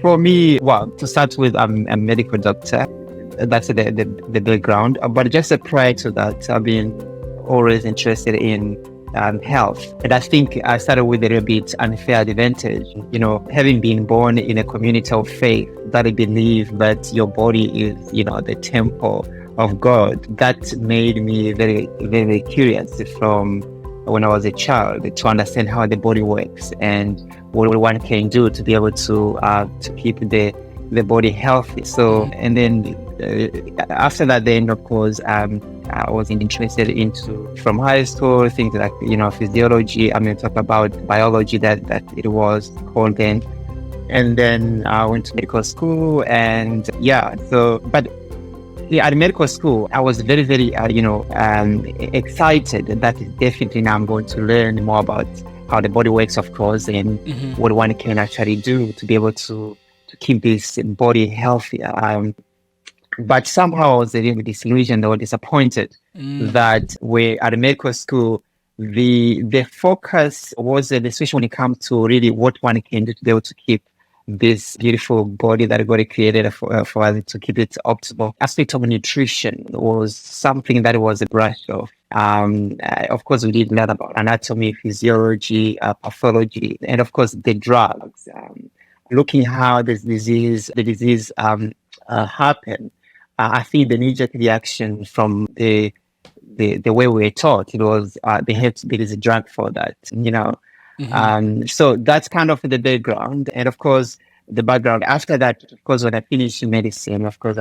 For me, well, to start with, I'm a medical doctor. That's the background. But just prior to that, I've been always interested in health. And I think I started with a little bit unfair advantage. Having been born in a community of faith that I believe that your body is, the temple of God, that made me very, very curious from when I was a child to understand how the body works and what one can do to be able to keep the body healthy. So, and then after that, then of course, I was interested into from high school things like physiology. I'm going to talk about biology that it was called then, and then I went to medical school, and at medical school, I was very, very, excited that definitely now I'm going to learn more about how the body works, of course, and what one can actually do to be able to keep this body healthy. But somehow I was a little disillusioned or disappointed that at medical school, the focus was especially when it comes to really what one can do to be able to keep this beautiful body that God created for us, to keep it optimal. Aspect of nutrition was something that was a brush off. Of course, we did learn about anatomy, physiology, pathology, and of course the drugs. Looking how the disease happened. I think the knee-jerk reaction from the way we were taught, it was they have to be this drug for that, So that's kind of the background. And of course, the background after that, of course, when I finished medicine, of course,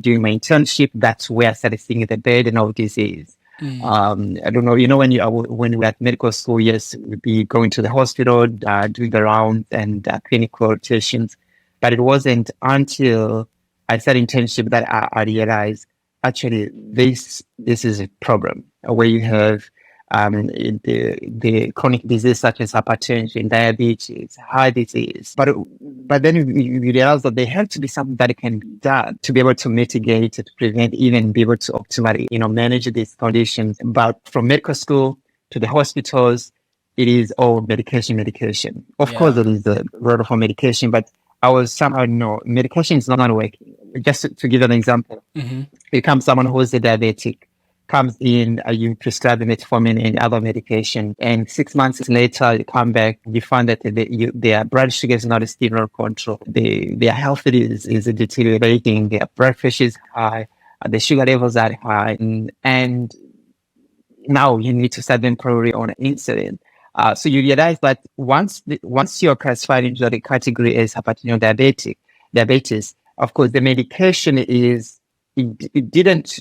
during my internship, that's where I started seeing the burden of disease. I don't know, when we were at medical school, yes, we'd be going to the hospital, doing the rounds and clinical rotations. But it wasn't until I started internship that I realized, actually, this is a problem where you have the chronic disease such as hypertension, diabetes, heart disease. But then you realize that there has to be something that can be done to be able to mitigate, to prevent, even be able to optimally, manage these conditions. But from medical school to the hospitals, it is all medication. Of course, there is a lot of medication, but I was somehow, medication is not working. Just to give an example, it comes someone who is a diabetic, comes in, you prescribe metformin and other medication, and 6 months later you come back, you find that their blood sugar is not still under control, their health is deteriorating, their blood pressure is high, the sugar levels are high, and now you need to start them probably on insulin. So you realize that once you're classified into the category as diabetes, of course the medication it didn't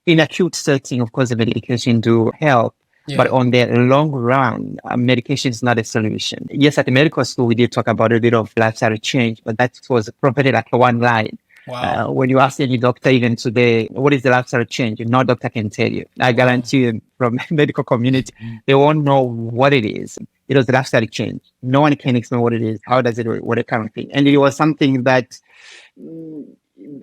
in acute setting, of course, the medication do help, but on the long run, medication is not a solution. Yes, at the medical school, we did talk about a bit of lifestyle change, but that was probably like one line. Wow. When you ask any doctor, even today, what is the lifestyle change? No doctor can tell you. I guarantee you, from medical community, they won't know what it is. It was the lifestyle change. No one can explain what it is. How does it work? What kind of thing? And it was something that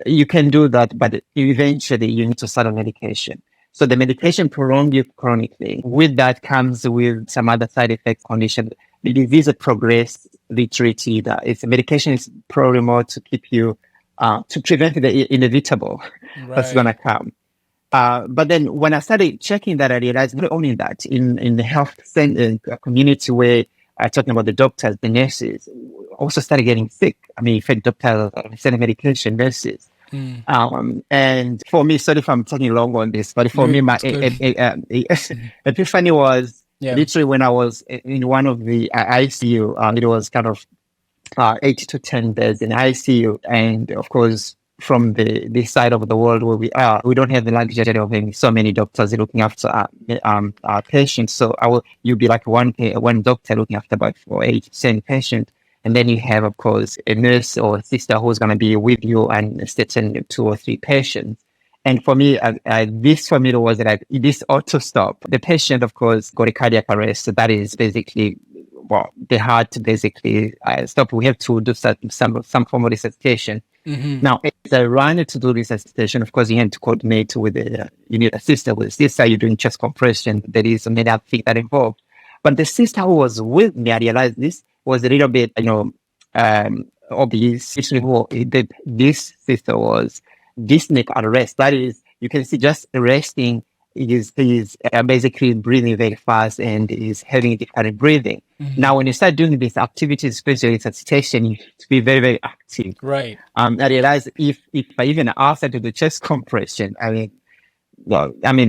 you can do that, but eventually you need to start on medication. So the medication prolongs you chronically. With that comes with some other side effect condition. The disease progress literally. It's medication is probably more to keep you to prevent the inevitable that's going to come. But then when I started checking that, I realized not only that in the health center community where I'm talking about the doctors, the nurses, also started getting sick. I mean, in fact, doctors sending medication, nurses. And for me, sorry if I'm talking long on this, but for me, my epiphany was literally when I was in one of the ICU. It was kind of 8 to 10 beds in ICU, and of course, from this side of the world where we are, we don't have the luxury of having so many doctors looking after our patients. So you'll be like one doctor looking after about 8 to 10 patients. And then you have, of course, a nurse or a sister who's going to be with you and assisting 2 or 3 patients. And for me, this for me was like this auto stop. The patient, of course, got a cardiac arrest. So that is basically, the heart basically stop. We have to do some form of resuscitation. Now, as I ran to do resuscitation, of course, you have to coordinate with you need a sister. With a sister, you're doing chest compression. There is many other things that involved. But the sister who was with me, I realized this was a little bit, obese. This sister was dyspneic at rest. That is, you can see just resting is basically breathing very fast and is having difficulty breathing. Now, when you start doing these activities, especially resuscitation, you have to be very, very active. Right. I realized if I even asked her to do chest compression,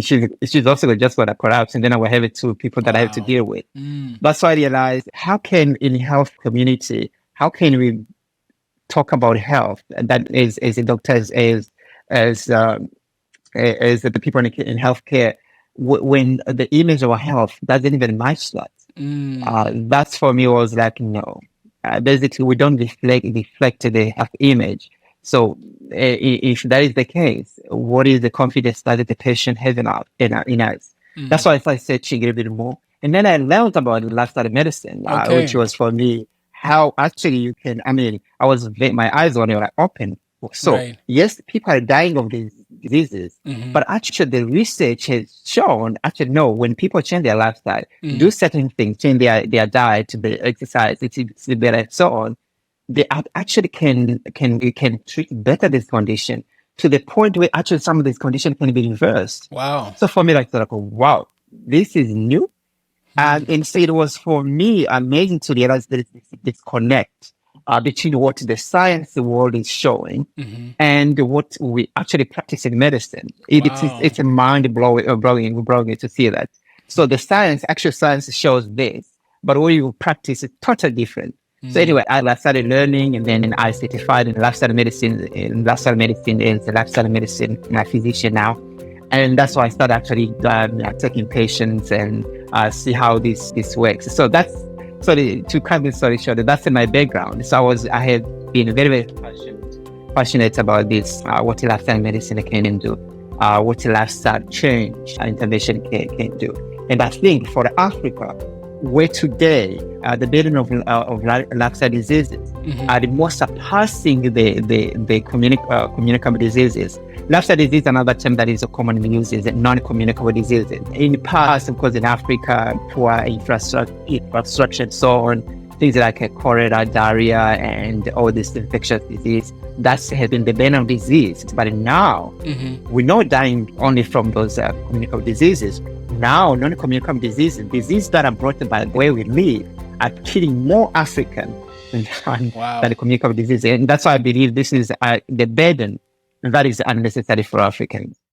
she's also just got a collapse, and then I will have it to people that I have to deal with. That's why I realized, how can in health community, how can we talk about health that is as a doctor, as the people in healthcare, when the image of our health doesn't even match that. That's for me was like, no. Basically, we don't reflect the health image. So if that is the case, what is the confidence that the patient has in us? That's why I started searching a little bit more. And then I learned about lifestyle medicine, which was for me how actually you can, my eyes were like open. So yes, people are dying of these diseases, but actually the research has shown, actually no, when people change their lifestyle, do certain things, change their diet, the exercise, it's better, and so on, they actually can treat better this condition to the point where actually some of these conditions can be reversed. Wow. So for me, like wow, this is new. And so it was for me amazing to realize that this disconnect between what the science world is showing and what we actually practice in medicine. It's a mind blowing to see that. So the science shows this, but what you practice is totally different. So anyway, I started learning, and then I certified in lifestyle medicine, and lifestyle medicine, I'm a physician now. And that's why I started actually taking patients and see how this works. So that's to cut this story short. That's in my background. So I have been very, very passionate about this. What lifestyle medicine can do, what lifestyle change intervention can do. And I think for Africa, where today the burden of lifestyle diseases are the most surpassing the communicable diseases. Lifestyle disease, another term that is commonly used, is non-communicable diseases. In the past, of course, in Africa, poor infrastructure and so on, things like cholera, diarrhea, and all this infectious disease, that's has been the burden of disease. But now, we're not dying only from those communicable diseases. Now, non-communicable diseases that are brought by the way we live, are killing more Africans than the communicable disease. And that's why I believe this is the burden that is unnecessary for Africans.